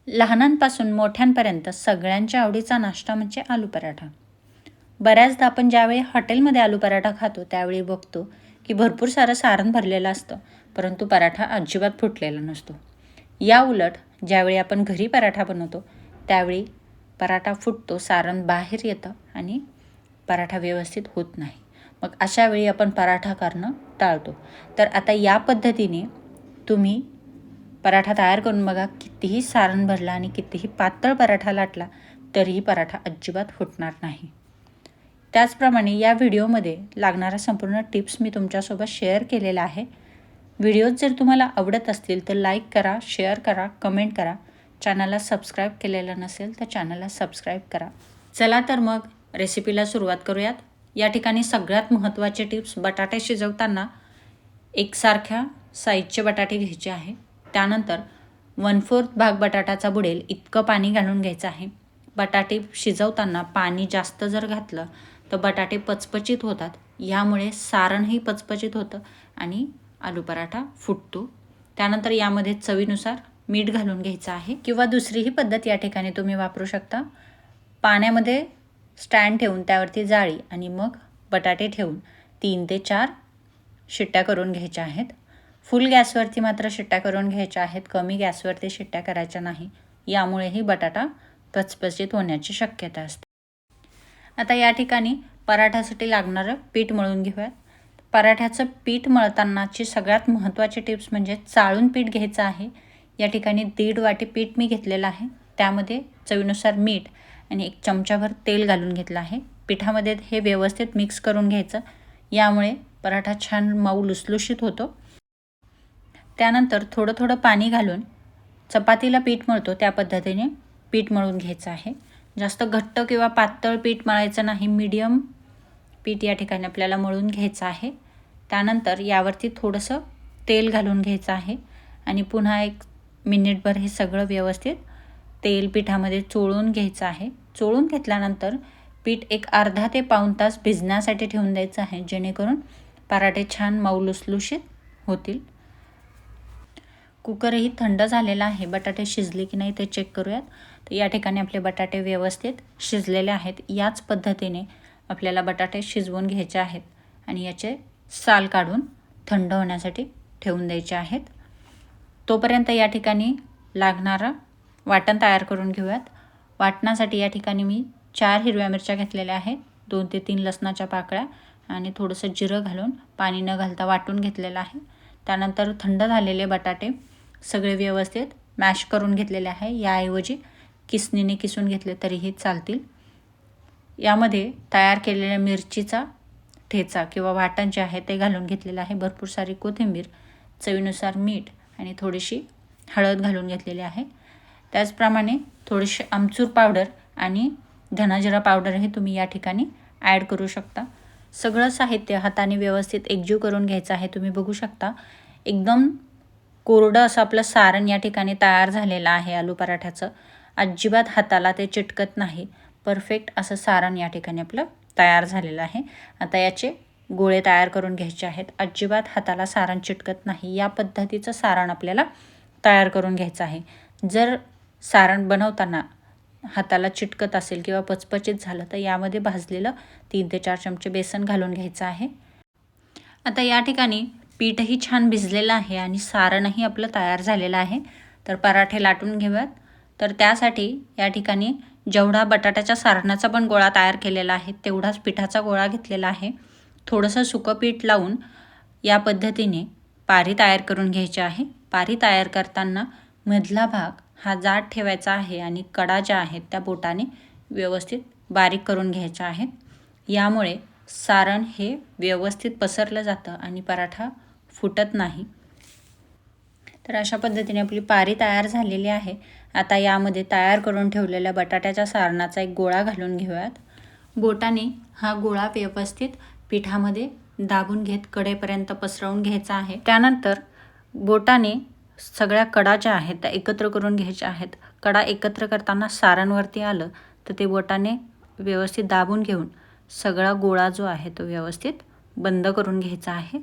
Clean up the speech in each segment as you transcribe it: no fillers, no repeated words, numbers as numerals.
लहानांपासून मोठ्यांपर्यंत सगळ्यांच्या आवडीचा नाश्ता म्हणजे आलू पराठा. बऱ्याचदा आपण ज्यावेळी हॉटेलमध्ये आलू पराठा खातो त्यावेळी बघतो की भरपूर सारं सारण भरलेलं असतं, परंतु पराठा अजिबात फुटलेला नसतो. या उलट ज्यावेळी आपण घरी पराठा बनवतो त्यावेळी पराठा फुटतो, सारण बाहेर येतं आणि पराठा व्यवस्थित होत नाही. मग अशा वेळी आपण पराठा करणं टाळतो. तर आता या पद्धतीने तुम्ही पराठा तयार करून बघा. कितीही सारण भरलं आणि कितीही पातळ पराठा लाटला तरीही पराठा अजिबात फुटणार नाही. त्याचप्रमाणे या व्हिडिओमध्ये लागणारा संपूर्ण टिप्स मी तुमच्यासोबत शेअर केलेला आहे. व्हिडिओज जर तुम्हाला आवडत असतील तर लाईक करा, शेअर करा, कमेंट करा. चॅनलला सबस्क्राईब केलेलं नसेल तर चॅनलला सबस्क्राईब करा. चला तर मग रेसिपीला सुरुवात करूयात. या ठिकाणी सगळ्यात महत्त्वाचे टिप्स: बटाटे शिजवताना एकसारख्या साईजचे बटाटे घ्यायचे आहे. त्यानंतर 1/4 भाग बटाटाचा बुडेल इतकं पाणी घालून घ्यायचं आहे. बटाटे शिजवताना पाणी जास्त जर घातलं तर बटाटे पचपचित होतात. यामुळे सारणही पचपचित होतं आणि आलू पराठा फुटतो. त्यानंतर यामध्ये चवीनुसार मीठ घालून घ्यायचं आहे, किंवा दुसरीही पद्धत या ठिकाणी तुम्ही वापरू शकता. पाण्यामध्ये स्टँड ठेवून त्यावरती जाळी आणि मग बटाटे ठेवून 3 ते 4 शिट्ट्या करून घ्यायच्या आहेत. फुल गॅसवरती मात्र शिट्ट्या करून घ्यायच्या आहेत, कमी गॅसवरती शिट्ट्या करायच्या नाही. यामुळेही बटाटा पचपचित होण्याची शक्यता असते. आता या ठिकाणी पराठ्यासाठी लागणारं पीठ मळून घेऊयात. पराठ्याचं पीठ मळतानाची सगळ्यात महत्त्वाची टिप्स म्हणजे चाळून पीठ घ्यायचं आहे. या ठिकाणी 1.5 वाटी पीठ मी घेतलेलं आहे. त्यामध्ये चवीनुसार मीठ आणि 1 चमचाभर तेल घालून घेतलं आहे. पिठामध्ये हे व्यवस्थित मिक्स करून घ्यायचं. यामुळे पराठा छान मऊ लुसलुशीत होतो. त्यानंतर थोडं थोडं पाणी घालून चपातीला पीठ मळतो त्या पद्धतीने पीठ मळून घ्यायचं आहे. जास्त घट्ट किंवा पातळ पीठ मळायचं नाही, मीडियम पीठ या ठिकाणी आपल्याला मळून घ्यायचं आहे. त्यानंतर यावरती थोडंसं तेल घालून घ्यायचं आहे आणि पुन्हा 1 मिनिटभर हे सगळं व्यवस्थित तेल पिठामध्ये चोळून घ्यायचं आहे. चोळून घेतल्यानंतर पीठ एक अर्धा ते पाऊण तास भिजण्यासाठी ठेवून द्यायचं आहे, जेणेकरून पराठे छान मऊ लुसलुशीत होतील. कुकरही थंड झालेला आहे. बटाटे शिजले की नाही ते चेक करूयात. तर या ठिकाणी आपले बटाटे व्यवस्थित शिजलेले आहेत. याच पद्धतीने आपल्याला बटाटे शिजवून घ्यायचे आहेत आणि याचे साल काढून थंड होण्यासाठी ठेवून द्यायचे आहेत. तोपर्यंत या ठिकाणी लागणारं वाटण तयार करून घेऊयात. वाटणासाठी या ठिकाणी मी 4 हिरव्या मिरच्या घेतलेल्या आहेत, 2 ते 3 लसणाच्या पाकळ्या आणि थोडंसं जिरं घालून पाणी न घालता वाटून घेतलेलं आहे. त्यानंतर थंड झालेले बटाटे सगळे व्यवस्थित मॅश करून घेतलेले आहे. याऐवजी किसणीने किसून घेतले तरीही चालतील. यामध्ये तयार केलेल्या मिरचीचा ठेचा किंवा वाटण जे आहे ते घालून घेतलेलं आहे. भरपूर सारी कोथिंबीर, चवीनुसार मीठ आणि थोडीशी हळद घालून घेतलेली आहे. त्याचप्रमाणे थोडीशी आमचूर पावडर आणि धनाजिरा पावडरही तुम्ही या ठिकाणी ॲड करू शकता. सगळं साहित्य हाताने व्यवस्थित एकजीव करून घ्यायचं आहे. तुम्ही बघू शकता एकदम कोरडं असं आपलं सारण या ठिकाणी तयार झालेलं आहे आलू पराठ्याचं. अजिबात हाताला ते चिटकत नाही. परफेक्ट असं सारण या ठिकाणी आपलं तयार झालेलं आहे. आता याचे गोळे तयार करून घ्यायचे आहेत. अजिबात हाताला सारण चिटकत नाही. या पद्धतीचं सारण आपल्याला तयार करून घ्यायचं आहे. जर सारण बनवताना हाताला चिटकत असेल किंवा पचपचित झालं तर यामध्ये भाजलेलं 3 ते 4 चमचे बेसन घालून घ्यायचं आहे. आता या ठिकाणी पीठही छान भिजलेलं आहे आणि सारणही आपलं तयार झालेलं आहे. तर पराठे लाटून घेऊयात. तर त्यासाठी या ठिकाणी जेवढा बटाट्याच्या सारणाचा पण गोळा तयार केलेला आहे तेवढाच पिठाचा गोळा घेतलेला आहे. थोडंसं सुकं पीठ लावून या पद्धतीने पारी तयार करून घ्यायची आहे. पारी तयार करताना मधला भाग हा जाड ठेवायचा आहे आणि कडा ज्या आहेत त्या बोटाने व्यवस्थित बारीक करून घ्यायच्या आहेत. यामुळे सारण हे व्यवस्थित पसरलं जातं आणि पराठा फुटत नाही. तर अशा पद्धतीने आपली पारी तयार झालेली आहे. आता यामध्ये तयार करून ठेवलेल्या बटाट्याच्या सारणाचा एक गोळा घालून घेऊयात. बोटाने हा गोळा व्यवस्थित पिठामध्ये दाबून घेत कडेपर्यंत पसरवून घ्यायचा आहे. त्यानंतर बोटाने सगळ्या कडा ज्या आहेत त्या एकत्र करून घ्यायच्या आहेत. कडा एकत्र करताना सारणवरती आलं तर ते बोटाने व्यवस्थित दाबून घेऊन सगळा गोळा जो आहे तो व्यवस्थित बंद करून घ्यायचा आहे.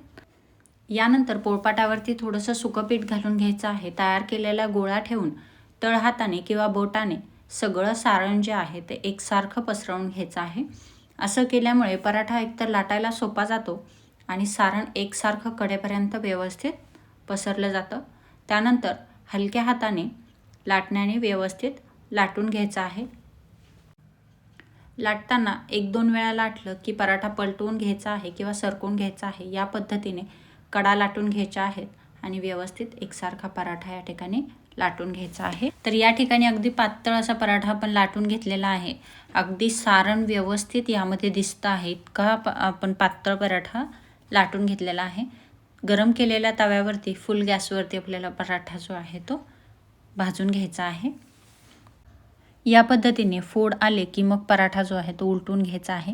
यानंतर पोळपाटावरती थोडंसं सुकं पीठ घालून घ्यायचं आहे. तयार केलेला गोळा ठेवून तळहाताने किंवा बोटाने सगळं सारण जे आहे ते एकसारखं पसरवून घ्यायचं आहे. असं केल्यामुळे पराठा एकतर लाटायला सोपा जातो आणि सारण एकसारखं कडेपर्यंत व्यवस्थित पसरलं जातं. त्यानंतर हलक्या हाताने लाटण्याने व्यवस्थित लाटून घ्यायचं आहे. लाटताना 1-2 वेळा लाटलं की पराठा पलटवून घ्यायचा आहे किंवा सरकवून घ्यायचा आहे. या पद्धतीने कडा लाटून घ्यायच्या आहेत आणि व्यवस्थित एकसारखा पराठा या ठिकाणी लाटून घ्यायचा आहे. तर या ठिकाणी अगदी पातळ असा पराठा आपण लाटून घेतलेला आहे. अगदी सारण व्यवस्थित यामध्ये दिसतं आहे. इतका आपण पातळ पराठा लाटून घेतलेला आहे. गरम केलेल्या तव्यावरती फुल गॅसवरती आपल्याला पराठा जो आहे तो भाजून घ्यायचा आहे. या पद्धतीने फोड आले की मग पराठा जो आहे तो उलटून घ्यायचा आहे.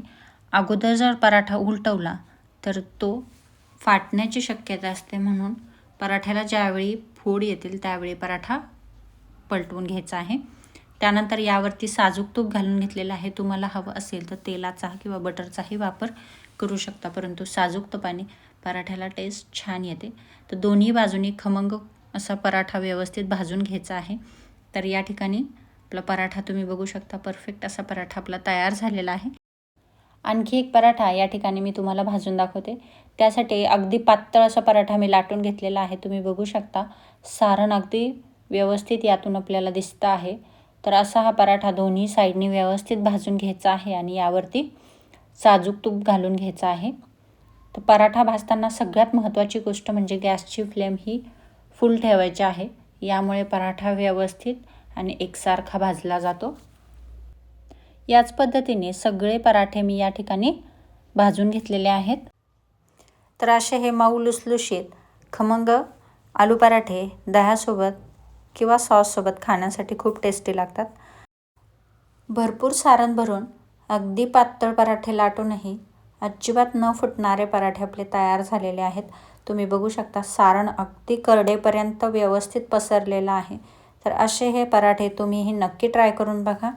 अगोदर जर पराठा उलटवला तर तो फाटण्याची शक्यता असते, म्हणून पराठ्याला ज्यावेळी फोड येतील त्यावेळी पराठा पलटवून घ्यायचा आहे. त्यानंतर यावरती साजूक तूप घालून घेतलेलं आहे. तुम्हाला हवं असेल तर तेलाचा किंवा बटरचाही वापर करू शकता, परंतु साजूक तुपाने पराठ्याला टेस्ट छान येते. तर दोन्ही बाजूनी खमंग असा पराठा व्यवस्थित भाजून घ्यायचा आहे. तर या ठिकाणी आपला पराठा तुम्ही बघू शकता, परफेक्ट असा पराठा आपला तयार झालेला आहे. आणखी एक पराठा या ठिकाणी मी तुम्हाला भाजून दाखवते. त्यासाठी अगदी पातळ असा पराठा मी लाटून घेतलेला आहे. तुम्ही बघू शकता सारण अगदी व्यवस्थित यातून आपल्याला दिसतं आहे. तर असा हा पराठा दोन्ही साईडनी व्यवस्थित भाजून घ्यायचा आहे आणि यावरती साजूक तूप घालून घ्यायचं आहे. तर पराठा भाजताना सगळ्यात महत्त्वाची गोष्ट म्हणजे गॅसची फ्लेम ही फुल ठेवायची आहे. यामुळे पराठा व्यवस्थित आणि एकसारखा भाजला जातो. याच पद्धतीने सगळे पराठे मी या ठिकाणी भाजून घेतलेले आहेत. तर असे हे मऊ लुसलुशीत खमंग आलू पराठे दह्यासोबत किंवा सॉससोबत खाण्यासाठी खूप टेस्टी लागतात. भरपूर सारण भरून अगदी पातळ पराठे लाटूनही अजिबात न फुटणारे पराठे आपले तयार झालेले आहेत. तुम्ही बघू शकता सारण अगदी करडेपर्यंत व्यवस्थित पसरलेलं आहे. तर असे हे पराठे तुम्हीही नक्की ट्राय करून बघा.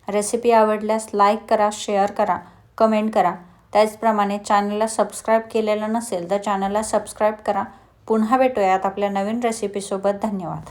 रेसिपी आवडल्यास लाईक करा, शेअर करा, कमेंट करा. त्याचप्रमाणे चॅनलला सबस्क्राईब केलेलं नसेल तर चॅनलला सबस्क्राईब करा. पुन्हा भेटूयात आपल्या नवीन रेसिपीसोबत. धन्यवाद.